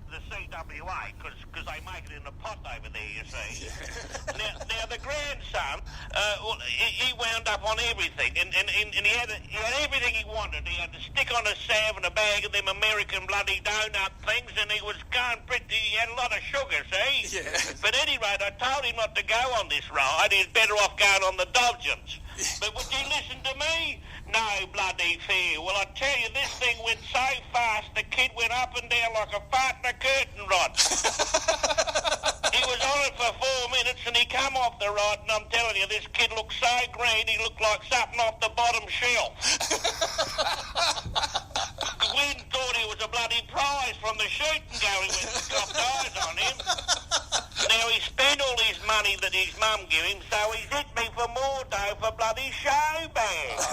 the CWA, because they make it in a pot over there, you see. Now the grandson, he wound up on everything, and he had everything he wanted. He had a stick on a salve and a bag of them American bloody donut things, and he was going he had a lot of sugar, see? Yeah. But at any rate, I told him not to go on this ride. He's better off going on the Dodgins. But would you listen to me? No bloody fear. Well, I tell you, this thing went so fast, the kid went up and down like a fart in a curtain rod. He was on it for 4 minutes and he come off the rod, and I'm telling you, this kid looked so green, he looked like something off the bottom shelf. Gwyn thought he was a bloody prize from the shooting gallery when he copped eyes on him. Now, he spent all his money that his mum gave him, so he's hit me for more dough for bloody show bags.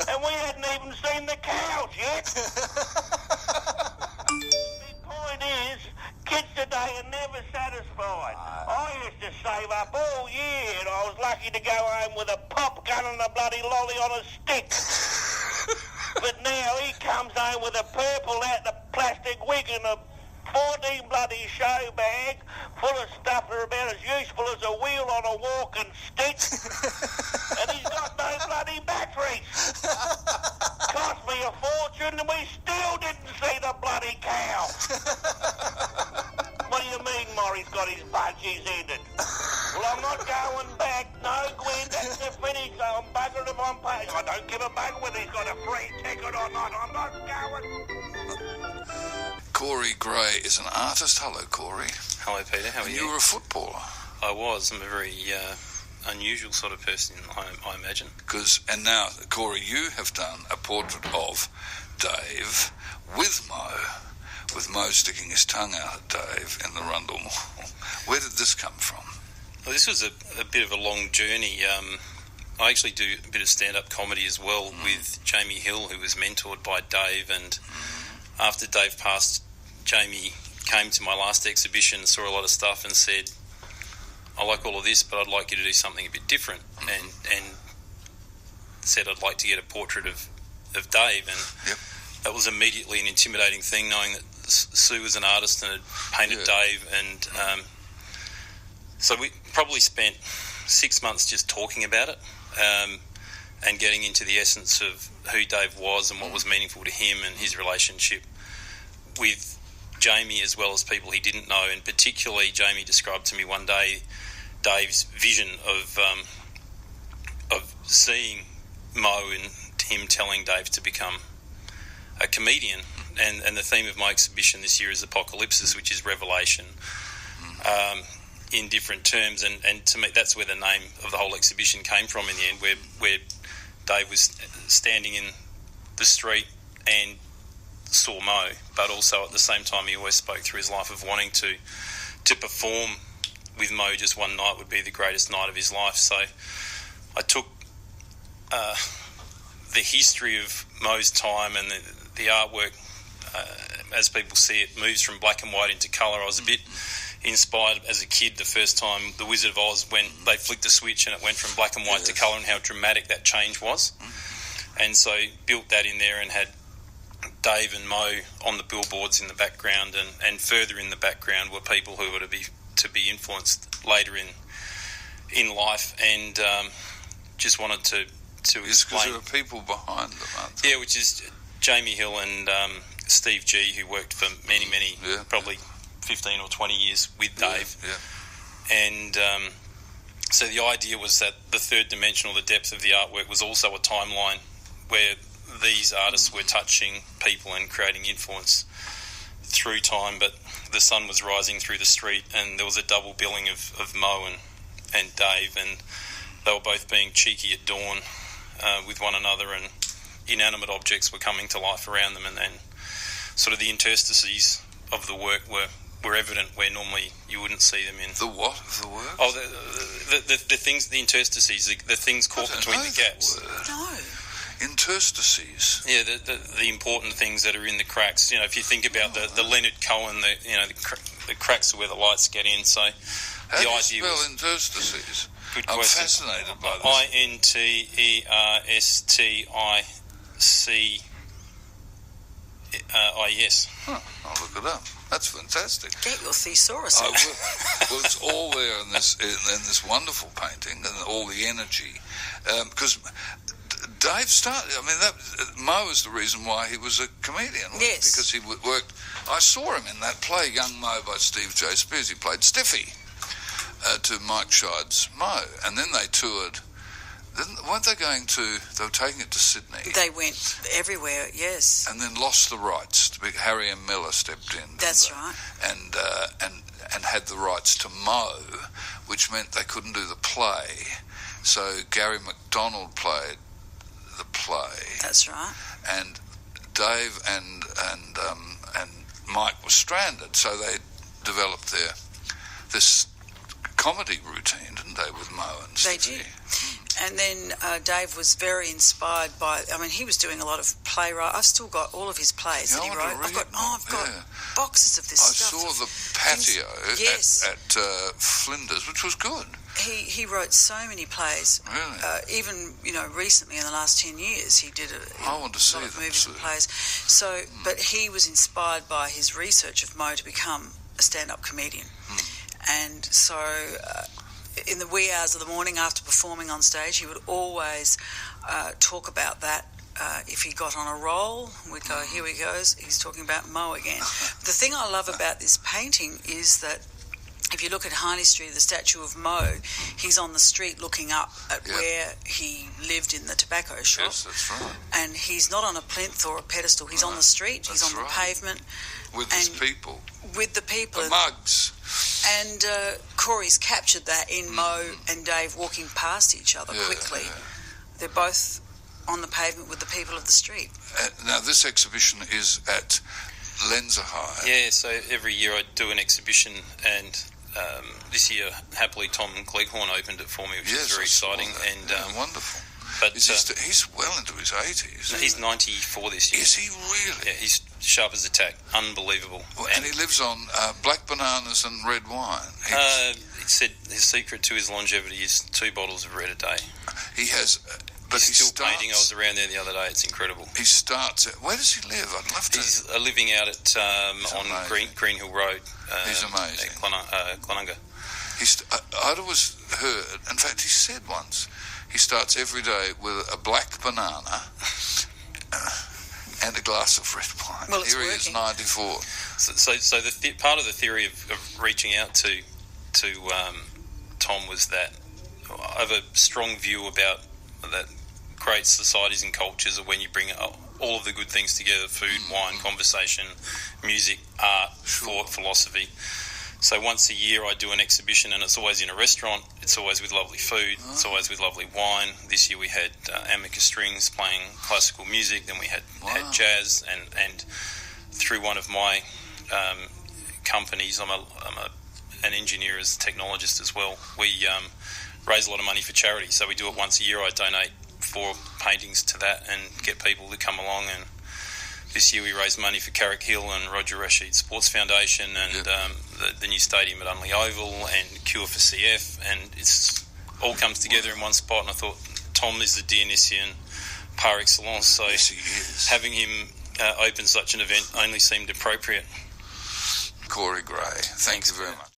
And we hadn't even seen the couch yet. The point is, kids today are never satisfied. I used to save up all year, and I was lucky to go home with a pop gun and a bloody lolly on a stick. But now he comes home with a purple hat, a plastic wig, and a 14 bloody show bag full of stuff that are about as useful as a wheel on a walking stick. And he's got no bloody batteries. Cost me a fortune and we still didn't see the bloody cow. What do you mean Maury's got his budgies ended? Well, I'm not going back. No, Gwen, that's the finish. I'm buggering if I'm paying. I don't give a bug whether he's got a free ticket or not. I'm not going. Corey Gray is an artist. Hello, Corey. Hello, Peter. How are you? You were a footballer. I was. I'm a very unusual sort of person, I imagine. And now, Corey, you have done a portrait of Dave with Mo sticking his tongue out at Dave in the Rundle Mall. Where did this come from? Well, this was a bit of a long journey. I actually do a bit of stand-up comedy as well with Jamie Hill, who was mentored by Dave, and after Dave passed, Jamie came to my last exhibition, saw a lot of stuff and said, I like all of this, but I'd like you to do something a bit different, and said I'd like to get a portrait of Dave, and that was immediately an intimidating thing, knowing that Sue was an artist and had painted Dave, and so we probably spent 6 months just talking about it and getting into the essence of who Dave was and what was meaningful to him and his relationship with Jamie as well as people he didn't know. And particularly Jamie described to me one day Dave's vision of seeing Mo and him telling Dave to become a comedian. And the theme of my exhibition this year is Apokalypsis, which is revelation in different terms. And to me, that's where the name of the whole exhibition came from in the end, where Dave was standing in the street and saw Mo, but also at the same time he always spoke through his life of wanting to perform with Mo. Just one night would be the greatest night of his life. So I took the history of Mo's time and the artwork, as people see it, moves from black and white into colour. I was a bit inspired as a kid the first time The Wizard of Oz, when they flicked the switch and it went from black and white to colour, and how dramatic that change was. And so built that in there and had Dave and Mo on the billboards in the background, and further in the background were people who were to be influenced later in life, and just wanted to explain. Because there are people behind them, aren't there? Yeah, which is Jamie Hill and Steve G, who worked for many, probably 15 or 20 years with Dave. And so the idea was that the third dimension, or the depth of the artwork, was also a timeline where these artists were touching people and creating influence through time, but the sun was rising through the street and there was a double billing of Mo and Dave, and they were both being cheeky at dawn with one another, and inanimate objects were coming to life around them, and then sort of the interstices of the work were evident where normally you wouldn't see them in. The what of the work? Oh, the things, the interstices, the things caught between the gaps. No. Interstices. Yeah, the important things that are in the cracks. You know, if you think about the Leonard Cohen, the cracks are where the lights get in. So how the do you idea spell was interstices? Good I'm question. fascinated by this. INTERSTICES. Yes. Huh, I'll look it up. That's fantastic. Get your thesaurus I out. will. Well, it's all there in this wonderful painting and all the energy. Because Dave started. I mean, Mo is the reason why he was a comedian. Yes. Because he worked. I saw him in that play, Young Mo by Steve J. Spears. He played Stiffy to Mike Scheid's Mo, and then they toured. Weren't they going to? They were taking it to Sydney. They went everywhere, yes. And then lost the rights. Harry M. Miller stepped in. That's right. And had the rights to Mo, which meant they couldn't do the play. So Gary MacDonald played the play. That's right. And Dave and Mike were stranded, so they developed this comedy routine, didn't they, with Mo and They Stevie? did. And then Dave was very inspired by, I mean, he was doing a lot of playwright. I've still got all of his plays that he wrote. I've got boxes of this stuff. I saw the patio yes. at Flinders, which was good. He wrote so many plays. Really? Even, recently in the last 10 years, he did I want to see lot of them movies too. and plays. So, but he was inspired by his research of Mo to become a stand-up comedian. And so in the wee hours of the morning after performing on stage, he would always talk about that. If he got on a roll, we'd go, here he goes, he's talking about Mo again. The thing I love about this painting is that if you look at Harney Street, the statue of Mo, he's on the street looking up at where he lived in the tobacco shop. Yes, that's right. And he's not on a plinth or a pedestal, he's on the street, he's on the pavement. With his people. With the people. The mugs. And Corey's captured that in Mo and Dave walking past each other quickly. Yeah. They're both on the pavement with the people of the street. Now, this exhibition is at Lenzerheide. Yeah, so every year I do an exhibition, and this year, happily, Tom Gleghorn opened it for me, which is very exciting. And wonderful. But he's well into his 80s. He's 94 this year. Is he really? Yeah, he's sharp as a tack. Unbelievable. Well, and he lives on black bananas and red wine. He said his secret to his longevity is 2 bottles of red a day. He has... But he's still painting. I was around there the other day. It's incredible. He starts... Where does he live? I'd love to... He's living out at on Green Hill Road. He's amazing. At Clonunga. I'd always heard... In fact, he said once... He starts every day with a black banana and a glass of red wine. Well, it's Here he working. is, 94. So the part of the theory of reaching out to Tom was that I have a strong view about that great societies and cultures are when you bring all of the good things together: food, wine, conversation, music, art, thought, philosophy. So once a year I do an exhibition, and it's always in a restaurant, it's always with lovely food, it's always with lovely wine. This year we had Amica Strings playing classical music, then we had jazz, and through one of my companies, I'm an engineer as a technologist as well, we raise a lot of money for charity. So we do it once a year. I donate 4 paintings to that and get people to come along, and this year we raised money for Carrick Hill and Roger Rashid Sports Foundation and the new stadium at Unley Oval and Cure for CF, and it's all comes together in one spot. And I thought Tom is the Dionysian par excellence, so yes, he is. Having him open such an event only seemed appropriate. Corey Gray, thank you very much.